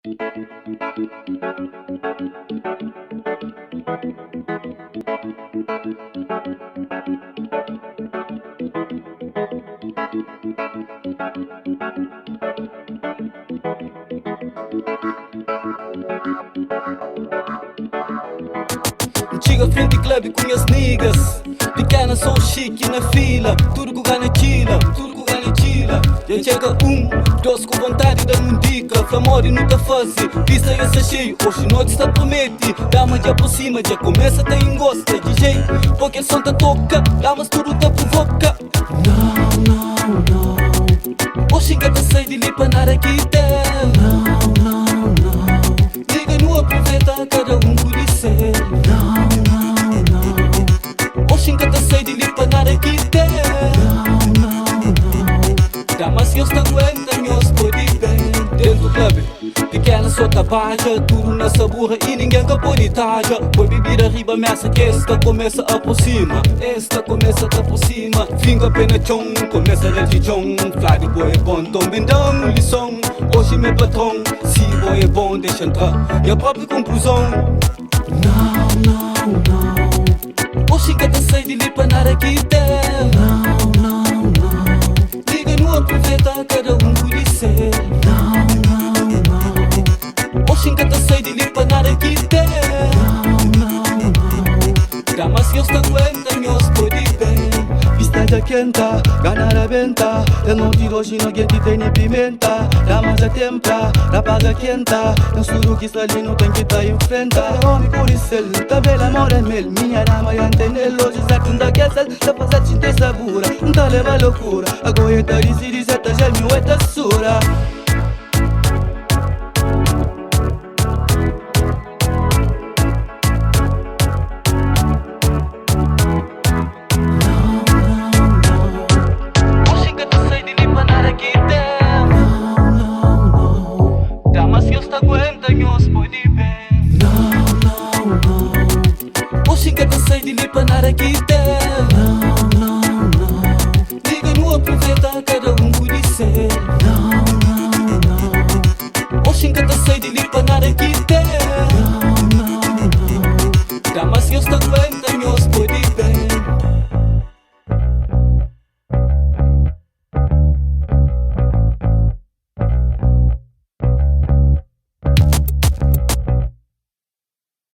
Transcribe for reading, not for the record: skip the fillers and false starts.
Chega frente club com as niggas. Pequena sou chique na fila. Tudo que ganha chila, tudo que ganha chila. Já chega doce com vontade da mundica. Flamor e nunca fazer, pista essa cheio. Hoje noite está promete. Dama já por cima, já começa a ter engosta. DJ, porque som tá toca. Damas tudo tá provoca. Não. Hoje engata sai de lipa nada aqui tem. Não. Liga no aproveita, cada por isso. Não. Hoje engata sai de lipa nada que tem. Não. Damas que eu estou aguentando, eu estou de bem. Dentro do clube, pequena só tabaja. Tudo nessa burra e ninguém que pode taja. Foi beber arriba, messa que esta começa a por cima. Esta começa a por cima. Finga pena chão, começa a de chão. Flávio boy é bom, tom bendão, lição. Hoje meu patrão, se boy é bom, deixa entrar. E a própria conclusão. Não. Hoje engata sai de lipa nada que tem. Não. Liga no aproveita, cada por isso. Não. Hoje engata sai de lipa nada que tem. Não. Damas que eu estou aguentando, eu estou de bem. Vista já quenta, gana da venta. Eu não tiro hoje, não quer que tem nem pimenta. Damas já tempra, rapaga quenta. Não suru que ali não tem que tá em frente. Homem por isso, tabela mora mel. Minha dama já entende, hoje já tunda que essa. Já faz a tinta sabura, não tá leva loucura. Agora tá de se dizer, tá já me ueta sura.